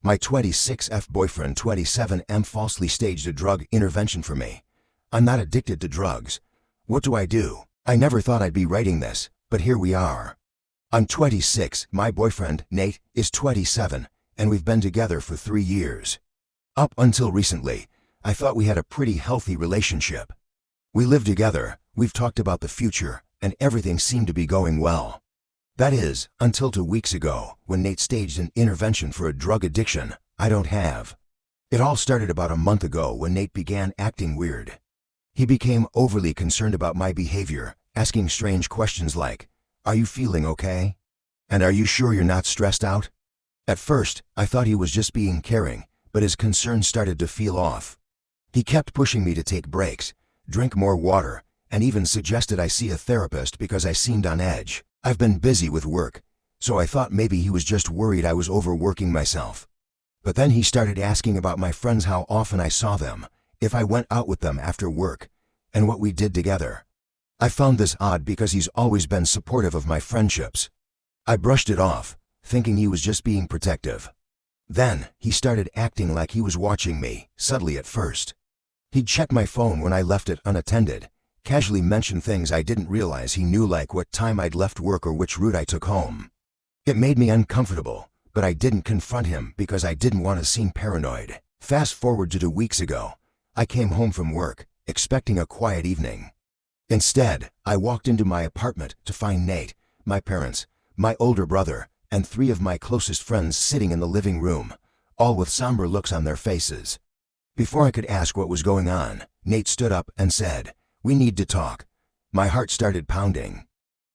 My 26F boyfriend 27M falsely staged a drug intervention for me. I'm not addicted to drugs. What do I do? I never thought I'd be writing this, but here we are. I'm 26, my boyfriend, Nate, is 27, and we've been together for 3 years. Up until recently, I thought we had a pretty healthy relationship. We live together, we've talked about the future, and everything seemed to be going well. That is, until 2 weeks ago, when Nate staged an intervention for a drug addiction I don't have. It all started about a month ago when Nate began acting weird. He became overly concerned about my behavior, asking strange questions like, "Are you feeling okay? And are you sure you're not stressed out?" At first, I thought he was just being caring, but his concern started to feel off. He kept pushing me to take breaks, drink more water, and even suggested I see a therapist because I seemed on edge. I've been busy with work, so I thought maybe he was just worried I was overworking myself. But then he started asking about my friends, how often I saw them, if I went out with them after work, and what we did together. I found this odd because he's always been supportive of my friendships. I brushed it off, thinking he was just being protective. Then, he started acting like he was watching me, subtly at first. He'd check my phone when I left it unattended, casually mention things I didn't realize he knew, like what time I'd left work or which route I took home. It made me uncomfortable, but I didn't confront him because I didn't want to seem paranoid. Fast forward to 2 weeks ago. I came home from work, expecting a quiet evening. Instead, I walked into my apartment to find Nate, my parents, my older brother, and 3 of my closest friends sitting in the living room, all with somber looks on their faces. Before I could ask what was going on, Nate stood up and said, "We need to talk." My heart started pounding.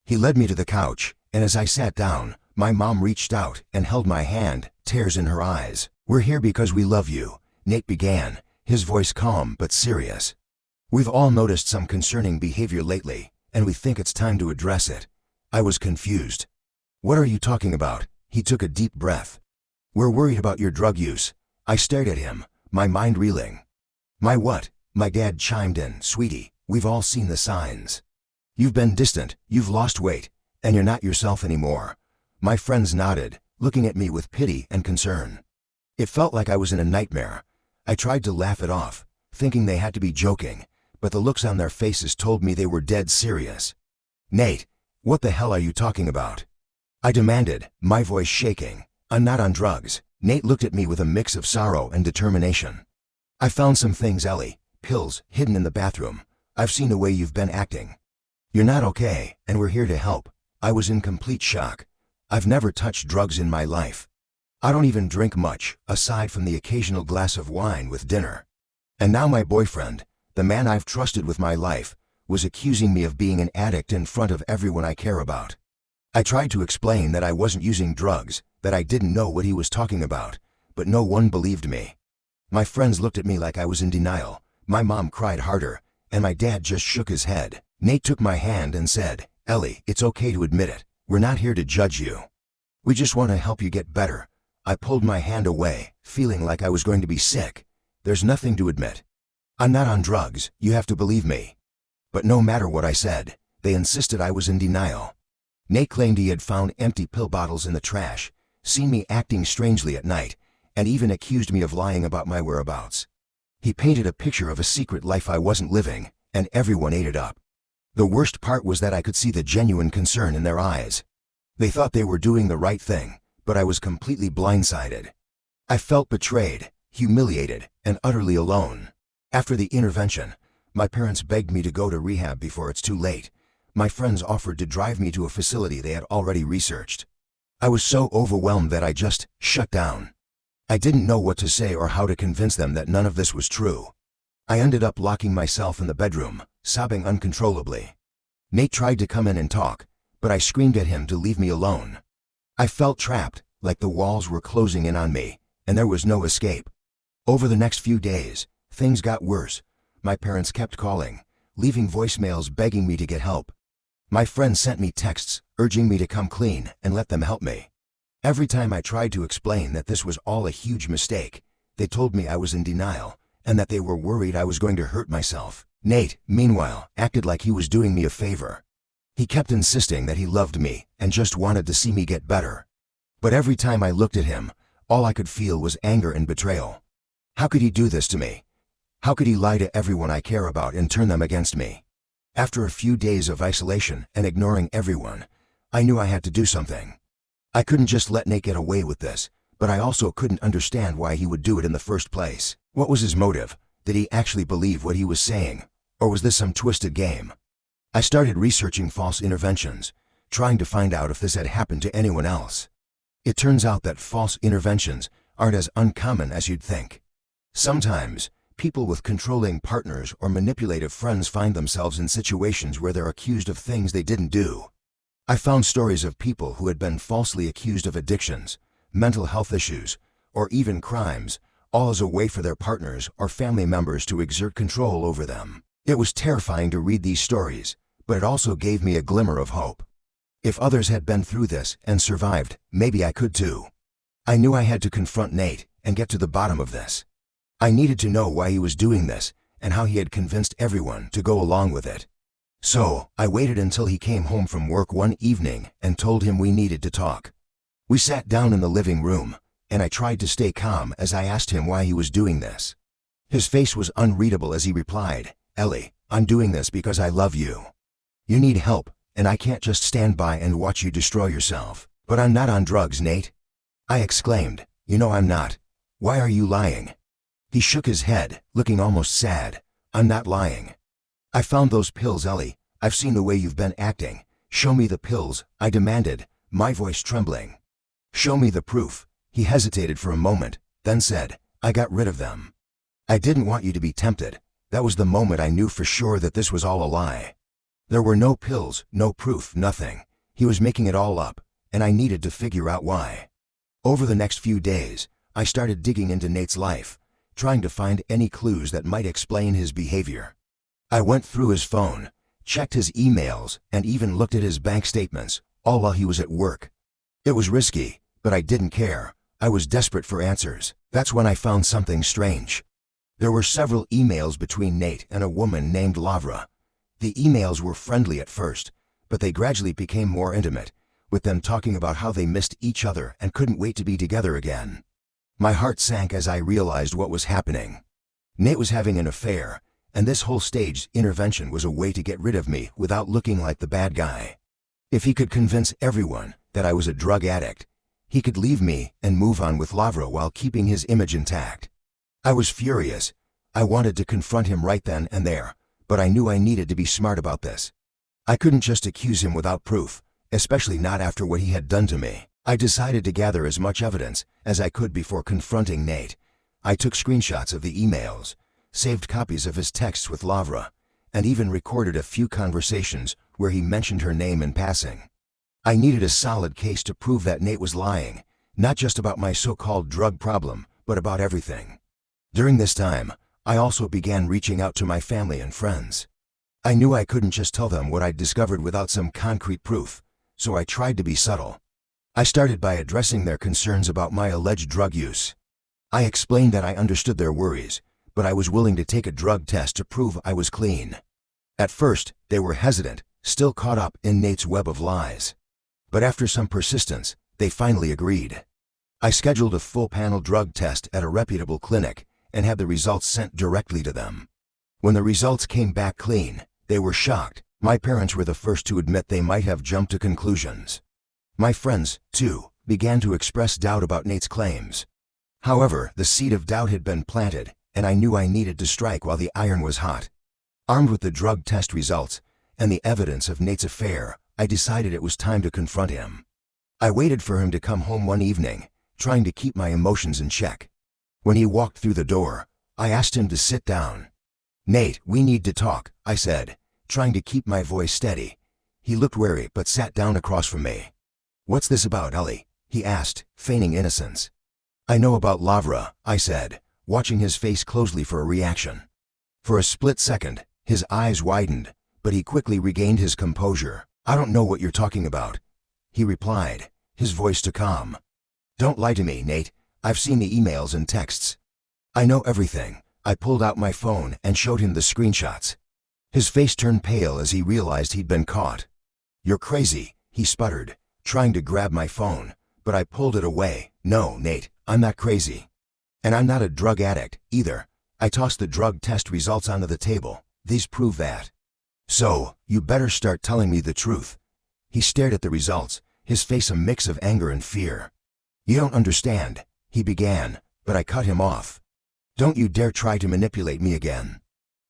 He led me to the couch, and as I sat down, my mom reached out and held my hand, tears in her eyes. "We're here because we love you," Nate began, his voice calm but serious. "We've all noticed some concerning behavior lately, and we think it's time to address it." I was confused. "What are you talking about?" He took a deep breath. "We're worried about your drug use." I stared at him, my mind reeling. "My what?" My dad chimed in, "Sweetie, we've all seen the signs. You've been distant, you've lost weight, and you're not yourself anymore." My friends nodded, looking at me with pity and concern. It felt like I was in a nightmare. I tried to laugh it off, thinking they had to be joking, but the looks on their faces told me they were dead serious. "Nate, what the hell are you talking about?" I demanded, my voice shaking. "I'm not on drugs." Nate looked at me with a mix of sorrow and determination. "I found some things, Ellie, pills, hidden in the bathroom. I've seen the way you've been acting. You're not okay, and we're here to help." I was in complete shock. I've never touched drugs in my life. I don't even drink much, aside from the occasional glass of wine with dinner. And now my boyfriend, the man I've trusted with my life, was accusing me of being an addict in front of everyone I care about. I tried to explain that I wasn't using drugs, that I didn't know what he was talking about, but no one believed me. My friends looked at me like I was in denial, my mom cried harder, and my dad just shook his head. Nate took my hand and said, "Ellie, it's okay to admit it. We're not here to judge you. We just want to help you get better." I pulled my hand away, feeling like I was going to be sick. "There's nothing to admit. I'm not on drugs, you have to believe me." But no matter what I said, they insisted I was in denial. Nate claimed he had found empty pill bottles in the trash, seen me acting strangely at night, and even accused me of lying about my whereabouts. He painted a picture of a secret life I wasn't living, and everyone ate it up. The worst part was that I could see the genuine concern in their eyes. They thought they were doing the right thing, but I was completely blindsided. I felt betrayed, humiliated, and utterly alone. After the intervention, my parents begged me to go to rehab before it's too late. My friends offered to drive me to a facility they had already researched. I was so overwhelmed that I just shut down. I didn't know what to say or how to convince them that none of this was true. I ended up locking myself in the bedroom, sobbing uncontrollably. Nate tried to come in and talk, but I screamed at him to leave me alone. I felt trapped, like the walls were closing in on me, and there was no escape. Over the next few days, things got worse. My parents kept calling, leaving voicemails begging me to get help. My friends sent me texts, urging me to come clean and let them help me. Every time I tried to explain that this was all a huge mistake, they told me I was in denial, and that they were worried I was going to hurt myself. Nate, meanwhile, acted like he was doing me a favor. He kept insisting that he loved me and just wanted to see me get better. But every time I looked at him, All I could feel was anger and betrayal. How could he do this to me? How could he lie to everyone I care about and turn them against me? After a few days of isolation and ignoring everyone, I knew I had to do something. I couldn't just let Nate get away with this, but I also couldn't understand why he would do it in the first place. What was his motive? Did he actually believe what he was saying? Or was this some twisted game? I started researching false interventions, trying to find out if this had happened to anyone else. It turns out that false interventions aren't as uncommon as you'd think. Sometimes, people with controlling partners or manipulative friends find themselves in situations where they're accused of things they didn't do. I found stories of people who had been falsely accused of addictions, mental health issues, or even crimes, all as a way for their partners or family members to exert control over them. It was terrifying to read these stories, but it also gave me a glimmer of hope. If others had been through this and survived, maybe I could too. I knew I had to confront Nate and get to the bottom of this. I needed to know why he was doing this and how he had convinced everyone to go along with it. So, I waited until he came home from work one evening and told him we needed to talk. We sat down in the living room, and I tried to stay calm as I asked him why he was doing this. His face was unreadable as he replied, "Ellie, I'm doing this because I love you. You need help, and I can't just stand by and watch you destroy yourself." "But I'm not on drugs, Nate," I exclaimed. "You know I'm not. Why are you lying?" He shook his head, looking almost sad. "I'm not lying. I found those pills, Ellie. I've seen the way you've been acting. Show me the pills," I demanded, my voice trembling. "Show me the proof." He hesitated for a moment, then said, "I got rid of them. I didn't want you to be tempted." That was the moment I knew for sure that this was all a lie. There were no pills, no proof, nothing. He was making it all up, and I needed to figure out why. Over the next few days, I started digging into Nate's life, trying to find any clues that might explain his behavior. I went through his phone, checked his emails, and even looked at his bank statements, all while he was at work. It was risky, but I didn't care. I was desperate for answers. That's when I found something strange. There were several emails between Nate and a woman named Lavra. The emails were friendly at first, but they gradually became more intimate, with them talking about how they missed each other and couldn't wait to be together again. My heart sank as I realized what was happening. Nate was having an affair, and this whole staged intervention was a way to get rid of me without looking like the bad guy. If he could convince everyone that I was a drug addict, he could leave me and move on with Lavra while keeping his image intact. I was furious. I wanted to confront him right then and there, but I knew I needed to be smart about this. I couldn't just accuse him without proof, especially not after what he had done to me. I decided to gather as much evidence as I could before confronting Nate. I took screenshots of the emails, saved copies of his texts with Lavra, and even recorded a few conversations where he mentioned her name in passing. I needed a solid case to prove that Nate was lying, not just about my so-called drug problem, but about everything. During this time, I also began reaching out to my family and friends. I knew I couldn't just tell them what I'd discovered without some concrete proof, so I tried to be subtle. I started by addressing their concerns about my alleged drug use. I explained that I understood their worries, but I was willing to take a drug test to prove I was clean. At first, they were hesitant, still caught up in Nate's web of lies. But after some persistence, they finally agreed. I scheduled a full-panel drug test at a reputable clinic and had the results sent directly to them. When the results came back clean, they were shocked. My parents were the first to admit they might have jumped to conclusions. My friends, too, began to express doubt about Nate's claims. However, the seed of doubt had been planted, and I knew I needed to strike while the iron was hot. Armed with the drug test results and the evidence of Nate's affair, I decided it was time to confront him. I waited for him to come home one evening, trying to keep my emotions in check. When he walked through the door, I asked him to sit down. "Nate, we need to talk," I said, trying to keep my voice steady. He looked wary but sat down across from me. "What's this about, Ellie?" he asked, feigning innocence. "I know about Lavra," I said, watching his face closely for a reaction. For a split second, his eyes widened, but he quickly regained his composure. "I don't know what you're talking about," he replied, his voice too calm. "Don't lie to me, Nate. I've seen the emails and texts. I know everything." I pulled out my phone and showed him the screenshots. His face turned pale as he realized he'd been caught. "You're crazy," he sputtered, trying to grab my phone, but I pulled it away. No, Nate, I'm not crazy. And I'm not a drug addict, either. I tossed the drug test results onto the table. These prove that. So, you better start telling me the truth. He stared at the results, his face a mix of anger and fear. You don't understand, he began, but I cut him off. Don't you dare try to manipulate me again.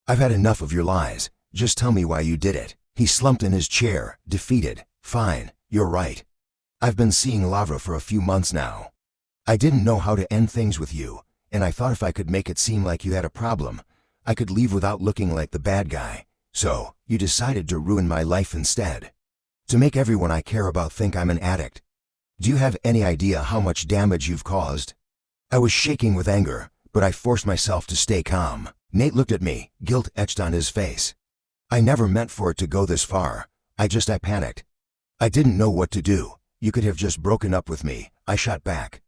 I've had enough of your lies. Just tell me why you did it. He slumped in his chair, defeated. Fine, you're right. I've been seeing Lavra for a few months now. I didn't know how to end things with you, and I thought if I could make it seem like you had a problem, I could leave without looking like the bad guy. So, you decided to ruin my life instead. To make everyone I care about think I'm an addict. Do you have any idea how much damage you've caused? I was shaking with anger, but I forced myself to stay calm. Nate looked at me, guilt etched on his face. I never meant for it to go this far. I panicked. I didn't know what to do. You could have just broken up with me, I shot back.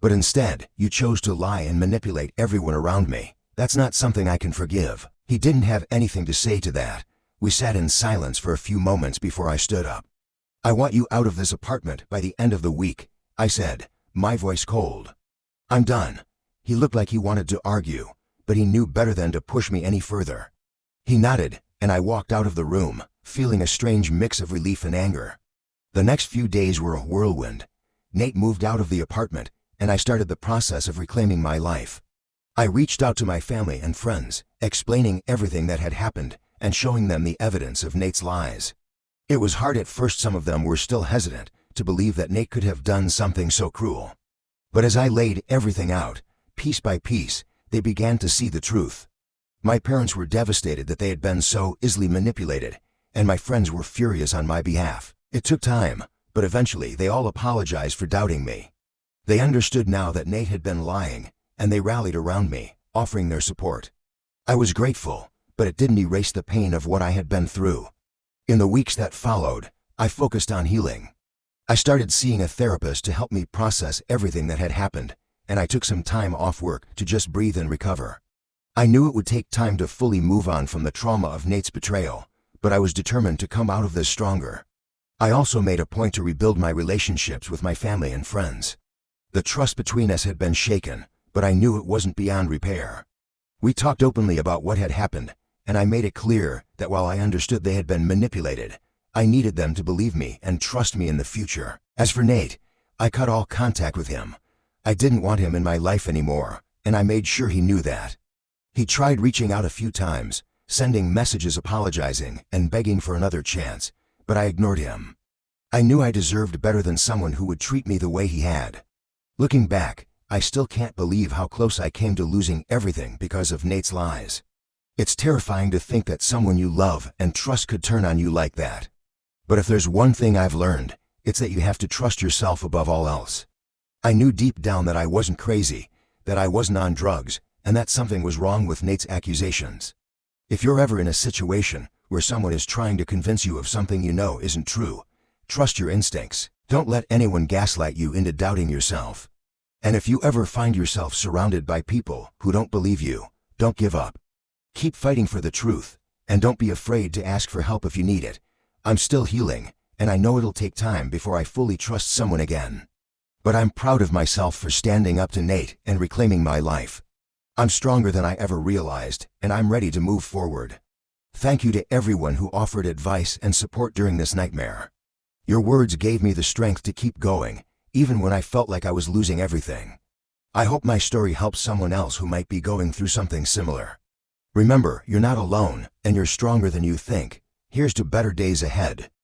But instead, you chose to lie and manipulate everyone around me. That's not something I can forgive. He didn't have anything to say to that. We sat in silence for a few moments before I stood up. I want you out of this apartment by the end of the week, I said, my voice cold. I'm done. He looked like he wanted to argue, but he knew better than to push me any further. He nodded, and I walked out of the room, feeling a strange mix of relief and anger. The next few days were a whirlwind. Nate moved out of the apartment, and I started the process of reclaiming my life. I reached out to my family and friends, explaining everything that had happened and showing them the evidence of Nate's lies. It was hard at first. Some of them were still hesitant to believe that Nate could have done something so cruel. But as I laid everything out, piece by piece, they began to see the truth. My parents were devastated that they had been so easily manipulated, and my friends were furious on my behalf. It took time, but eventually they all apologized for doubting me. They understood now that Nate had been lying, and they rallied around me, offering their support. I was grateful, but it didn't erase the pain of what I had been through. In the weeks that followed, I focused on healing. I started seeing a therapist to help me process everything that had happened, and I took some time off work to just breathe and recover. I knew it would take time to fully move on from the trauma of Nate's betrayal, but I was determined to come out of this stronger. I also made a point to rebuild my relationships with my family and friends. The trust between us had been shaken, but I knew it wasn't beyond repair. We talked openly about what had happened, and I made it clear that while I understood they had been manipulated, I needed them to believe me and trust me in the future. As for Nate, I cut all contact with him. I didn't want him in my life anymore, and I made sure he knew that. He tried reaching out a few times, sending messages apologizing and begging for another chance, but I ignored him. I knew I deserved better than someone who would treat me the way he had. Looking back, I still can't believe how close I came to losing everything because of Nate's lies. It's terrifying to think that someone you love and trust could turn on you like that. But if there's one thing I've learned, it's that you have to trust yourself above all else. I knew deep down that I wasn't crazy, that I wasn't on drugs, and that something was wrong with Nate's accusations. If you're ever in a situation where someone is trying to convince you of something you know isn't true, trust your instincts. Don't let anyone gaslight you into doubting yourself. And if you ever find yourself surrounded by people who don't believe you, don't give up. Keep fighting for the truth, and don't be afraid to ask for help if you need it. I'm still healing, and I know it'll take time before I fully trust someone again. But I'm proud of myself for standing up to Nate and reclaiming my life. I'm stronger than I ever realized, and I'm ready to move forward. Thank you to everyone who offered advice and support during this nightmare. Your words gave me the strength to keep going, even when I felt like I was losing everything. I hope my story helps someone else who might be going through something similar. Remember, you're not alone, and you're stronger than you think. Here's to better days ahead.